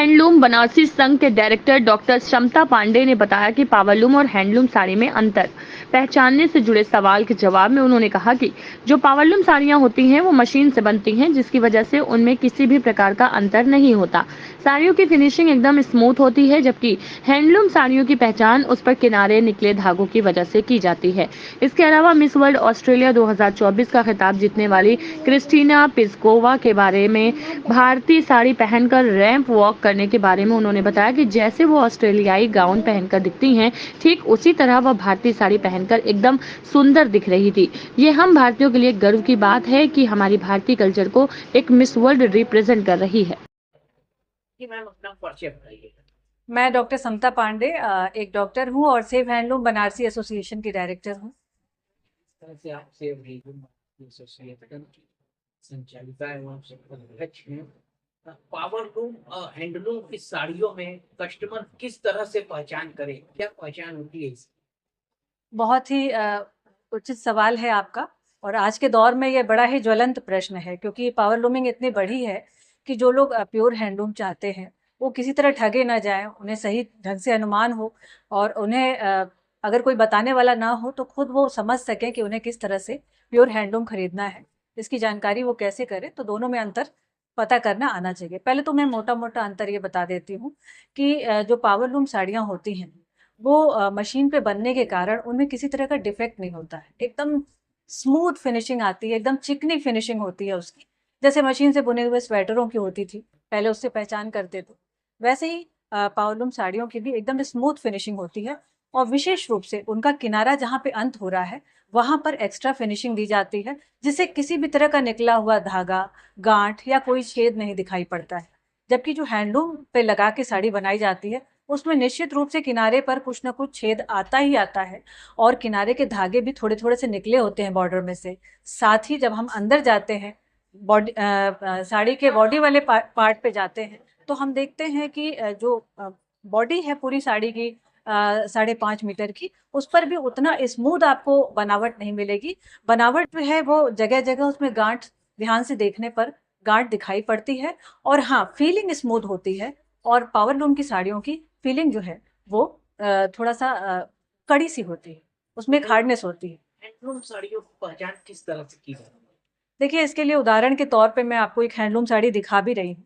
Handloom Banarasi संघ के director doctor समता पांडे ने बताया कि पावरलूम और हैंडलूम साड़ी में अंतर पहचानने से जुड़े सवाल के जवाब में उन्होंने कहा कि जो पावरलूम साड़ियां होती हैं वो मशीन से बनती हैं, जिसकी वजह से उनमें किसी भी प्रकार का अंतर नहीं होता। साड़ियों की फिनिशिंग एकदम स्मूथ होती है, जबकि हैंडलूम साड़ियों की पहचान उस पर किनारे निकले धागों की वजह से की जाती है। इसके अलावा मिस वर्ल्ड ऑस्ट्रेलिया 2024 का खिताब जीतने वाली क्रिस्टीना पिस्कोवा के बारे में भारतीय साड़ी पहनकर रैंप वॉक करने के बारे में उन्होंने बताया कि जैसे वो ऑस्ट्रेलियाई गाउन पहनकर दिखती हैं, ठीक उसी तरह वह भारतीय साड़ी पहनकर एकदम सुंदर दिख रही थी। ये हम भारतीयों के लिए गर्व की बात है कि हमारी भारतीय कल्चर को एक मिस वर्ल्ड रिप्रेजेंट कर रही है। मैम अपना परिचय बताइए। मैं डॉक्टर समता पांडे एक डॉक्टर हूँ और सेव हैंडलूम बनारसी एसोसिएशन की डायरेक्टर हूँ। तरह से आप सेव हैंडलूम एसोसिएशन की संचालिका एवं अध्यक्ष हैं। पावरलूम हैंडलूम की साड़ियों में कस्टमर किस तरह से पहचान करे, क्या पहचान होती है इसकी? बहुत ही उचित सवाल है आपका, और आज के दौर में ये बड़ा ही ज्वलंत प्रश्न है, क्योंकि पावर लूमिंग इतनी बढ़ी है कि जो लोग प्योर हैंडलूम चाहते हैं वो किसी तरह ठगे ना जाएं, उन्हें सही ढंग से अनुमान हो और उन्हें अगर कोई बताने वाला ना हो तो खुद वो समझ सकें कि उन्हें किस तरह से प्योर हैंडलूम खरीदना है, इसकी जानकारी वो कैसे करें। तो दोनों में अंतर पता करना आना चाहिए। पहले तो मैं मोटा मोटा अंतर ये बता देती हूँ कि जो पावर लूम साड़ियाँ होती हैं वो मशीन पे बनने के कारण उनमें किसी तरह का डिफेक्ट नहीं होता है, एकदम स्मूथ फिनिशिंग आती है, एकदम चिकनी फिनिशिंग होती है उसकी। जैसे मशीन से बुने हुए स्वेटरों की होती थी पहले, उससे पहचान करते थे, वैसे ही पावरलूम साड़ियों की भी एकदम स्मूथ फिनिशिंग होती है। और विशेष रूप से उनका किनारा जहाँ पे अंत हो रहा है वहाँ पर एक्स्ट्रा फिनिशिंग दी जाती है, जिससे किसी भी तरह का निकला हुआ धागा, गांठ या कोई छेद नहीं दिखाई पड़ता है। जबकि जो हैंडलूम पे लगा के साड़ी बनाई जाती है उसमें निश्चित रूप से किनारे पर कुछ ना कुछ छेद आता ही आता है, और किनारे के धागे भी थोड़े थोड़े से निकले होते हैं बॉर्डर में से। साथ ही जब हम अंदर जाते हैं, बॉडी साड़ी के बॉडी वाले पार्ट पे जाते हैं, तो हम देखते हैं कि जो बॉडी है पूरी साड़ी की 5.5 मीटर की, उस पर भी उतना स्मूथ आपको बनावट नहीं मिलेगी। बनावट जो है वो जगह जगह उसमें गांठ, ध्यान से देखने पर गांठ दिखाई पड़ती है, और हाँ, फीलिंग स्मूथ होती है। और पावर लूम की साड़ियों की फीलिंग जो है वो थोड़ा सा कड़ी सी होती है, उसमें एक हार्डनेस होती है। हैंडलूम साड़ियों की पहचान किस तरह से की जाती है? देखिए, इसके लिए उदाहरण के तौर पे मैं आपको एक हैंडलूम साड़ी दिखा भी रही हूँ।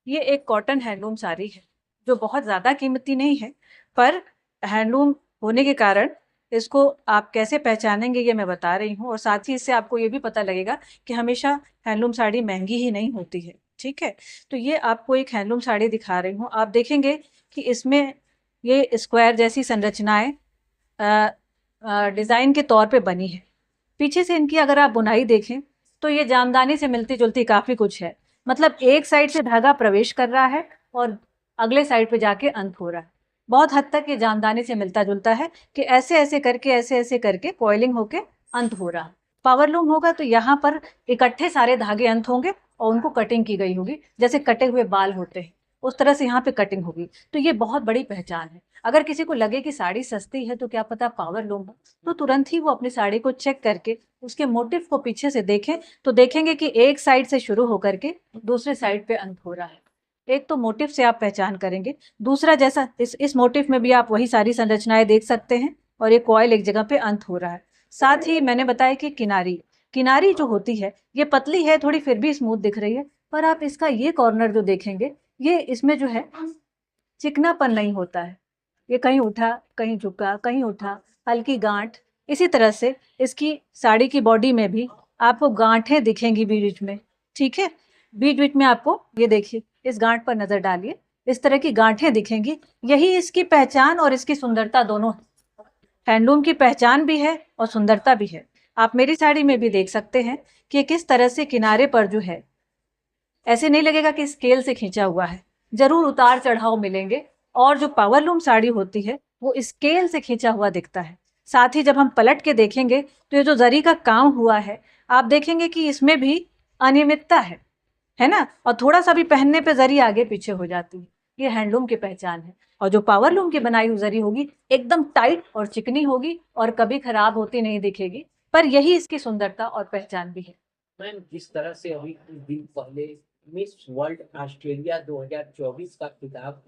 ये एक कॉटन हैंडलूम साड़ी है जो बहुत ज़्यादा कीमती नहीं है, पर हैंडलूम होने के कारण इसको आप कैसे पहचानेंगे ये मैं बता रही हूँ। और साथ ही इससे आपको ये भी पता लगेगा कि हमेशा हैंडलूम साड़ी महंगी ही नहीं होती है, ठीक है। तो ये आपको एक हैंडलूम साड़ी दिखा रही हूँ, आप देखेंगे कि इसमें ये स्क्वायर जैसी संरचनाएं डिज़ाइन के तौर पे बनी है। पीछे से इनकी अगर आप बुनाई देखें तो ये जामदानी से मिलती जुलती काफ़ी कुछ है। मतलब एक साइड से धागा प्रवेश कर रहा है और अगले साइड पे जाके अंत हो रहा है। बहुत हद तक ये जामदानी से मिलता जुलता है कि ऐसे ऐसे करके कॉइलिंग होके अंत हो रहा है। पावरलूम होगा तो यहाँ पर इकट्ठे सारे धागे अंत होंगे और उनको कटिंग की गई होगी, जैसे कटे हुए बाल होते हैं उस तरह से यहाँ पे कटिंग होगी। तो ये बहुत बड़ी पहचान है। अगर किसी को लगे कि साड़ी सस्ती है तो क्या पता पावरलूम हो, तो तुरंत ही वो अपनी साड़ी को चेक करके उसके मोटिव को पीछे से देखें तो देखेंगे कि एक साइड से शुरू होकर के दूसरे साइड पे अंत हो रहा है। एक तो मोटिव से आप पहचान करेंगे, दूसरा जैसा इस मोटिव में भी आप वही सारी संरचनाएं देख सकते हैं और ये कॉइल एक जगह पे अंत हो रहा है। साथ ही मैंने बताया कि किनारी किनारी जो होती है ये पतली है थोड़ी, फिर भी स्मूथ दिख रही है, पर आप इसका ये कॉर्नर जो देखेंगे, ये इसमें जो है चिकनापन नहीं होता है। ये कहीं उठा कहीं झुका कहीं उठा, हल्की गांठ। इसी तरह से इसकी साड़ी की बॉडी में भी आपको गांठें दिखेंगी बीच बीच में, ठीक है। बीच बीच में आपको ये देखिए, इस गांठ पर नजर डालिए, इस तरह की गांठें दिखेंगी। यही इसकी पहचान और इसकी सुंदरता दोनों है। हैंडलूम की पहचान भी है और सुंदरता भी है। आप मेरी साड़ी में भी देख सकते हैं कि किस तरह से किनारे पर जो है, ऐसे नहीं लगेगा कि स्केल से खींचा हुआ है, जरूर उतार चढ़ाव मिलेंगे। और जो पावरलूम साड़ी होती है वो स्केल से खींचा हुआ दिखता है। साथ ही जब हम पलट के देखेंगे तो ये जो जरी का काम हुआ है, आप देखेंगे कि इसमें भी अनियमितता है ना, और थोड़ा सा भी पहनने पे जरी आगे पीछे हो जाती है। ये हैंडलूम की पहचान है। और जो पावरलूम की बनाई हुई जरी होगी एकदम टाइट और चिकनी होगी और कभी खराब होती नहीं दिखेगी, पर यही इसकी सुंदरता और पहचान भी है। मैम, जिस तरह से अभी कुछ दिन पहले मिस वर्ल्ड ऑस्ट्रेलिया 2024 का खिताब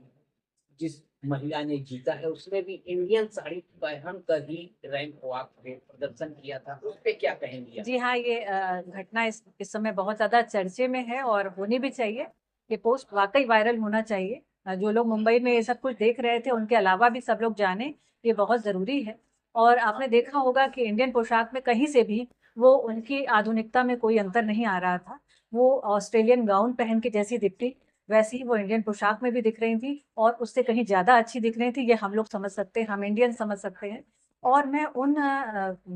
जिस महिला ने जीता है उसने भी इंडियन साड़ी पहन कर ही रैंप वॉक पे प्रदर्शन किया था, उस पे क्या कहेंगी आप? जी हाँ, ये घटना इस समय बहुत ज़्यादा चर्चे में है और होनी भी चाहिए। ये पोस्ट वाक़ई वायरल होना चाहिए। जो लोग मुंबई में ये सब कुछ देख रहे थे, उनके अलावा भी सब लोग जानें, ये बहुत ज़रूरी है। और आपने देखा होगा कि इंडियन पोशाक में कहीं से भी वो उनकी आधुनिकता में कोई अंतर नहीं आ रहा था। वो ऑस्ट्रेलियन गाउन पहन के जैसी दिखती, वैसी ही वो इंडियन पोशाक में भी दिख रही थी और उससे कहीं ज़्यादा अच्छी दिख रही थी, ये हम लोग समझ सकते हैं, हम इंडियन समझ सकते हैं। और मैं उन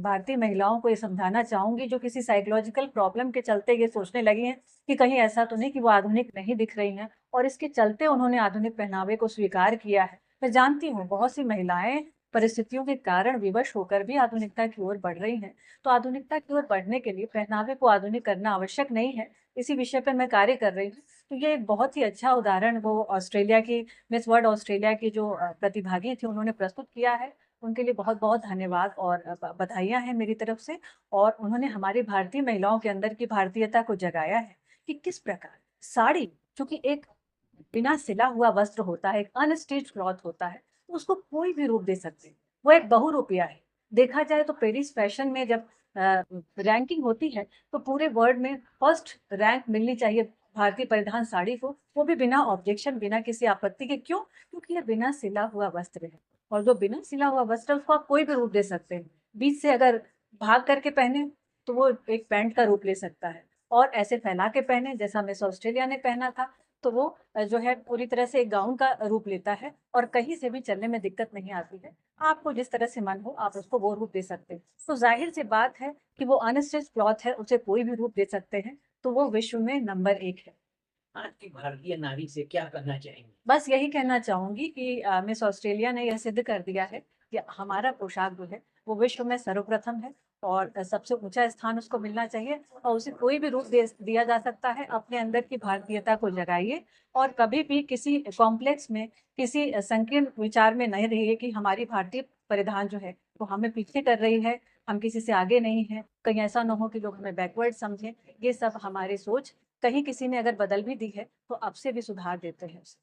भारतीय महिलाओं को ये समझाना चाहूँगी जो किसी साइकोलॉजिकल प्रॉब्लम के चलते ये सोचने लगी हैं कि कहीं ऐसा तो नहीं कि वो आधुनिक नहीं दिख रही हैं और इसके चलते उन्होंने आधुनिक पहनावे को स्वीकार किया है। मैं जानती हूँ बहुत सी महिलाएं परिस्थितियों के कारण विवश होकर भी आधुनिकता की ओर बढ़ रही हैं। तो आधुनिकता की ओर बढ़ने के लिए पहनावे को आधुनिक करना आवश्यक नहीं है। इसी विषय पर मैं कार्य कर रही हूँ। तो ये एक बहुत ही अच्छा उदाहरण वो ऑस्ट्रेलिया की मिस वर्ल्ड ऑस्ट्रेलिया की जो प्रतिभागी थी उन्होंने प्रस्तुत किया है। उनके लिए बहुत-बहुत धन्यवाद और बधाइयाँ हैं मेरी तरफ से। और उन्होंने हमारी भारतीय महिलाओं के अंदर की भारतीयता को जगाया है कि किस प्रकार साड़ी, जो कि एक बिना सिला हुआ वस्त्र होता है, एक अनस्टिच्ड क्लॉथ होता है, तो उसको कोई भी रूप दे सकते हैं। वो एक बहुरूपिया है। देखा जाए तो पेरिस फैशन में जब रैंकिंग होती है, तो पूरे वर्ल्ड में फर्स्ट रैंक मिलनी चाहिए भारतीय परिधान साड़ी को, वो भी बिना ऑब्जेक्शन, बिना किसी आपत्ति के। क्यों? क्योंकि ये बिना सिला हुआ वस्त्र है और जो बिना सिला हुआ वस्त्र उसको आप कोई भी रूप दे सकते हैं। बीच से अगर भाग करके पहने, तो वो एक पैंट का रूप ले सकता है और ऐसे फैला के पहने जैसा मिस ऑस्ट्रेलिया ने पहना था, तो वो जो है पूरी तरह से एक गाउन का रूप लेता है और कहीं से भी चलने में दिक्कत नहीं आती है। आपको जिस तरह से मन हो आप उसको वो रूप दे सकते हैं। तो ज़ाहिर-सी बात है कि वो अनस्टिच्ड क्लॉथ है, उसे कोई भी रूप दे सकते हैं, तो वो विश्व में नंबर 1 है। आज की भारतीय नारी से क्या कहना चाहेंगे? बस यही कहना चाहूँगी कि मिस ऑस्ट्रेलिया ने यह सिद्ध कर दिया है कि हमारा पोशाक जो है, वो विश्व में सर्वप्रथम है और सबसे ऊँचा स्थान उसको मिलना चाहिए और उसे कोई भी रूप दे दिया जा सकता है। अपने अंदर की भारतीयता को जगाइए और कभी भी किसी कॉम्प्लेक्स में, किसी संकीर्ण विचार में नहीं रहिए कि हमारी भारतीय परिधान जो है, वो हमें पीछे कर रही है, हम किसी से आगे नहीं हैं। कहीं ऐसा ना हो कि लोग हमें बैकवर्ड समझें। ये सब हमारी सोच कहीं किसी ने अगर बदल भी दी है, तो अब से भी सुधार देते हैं उसे।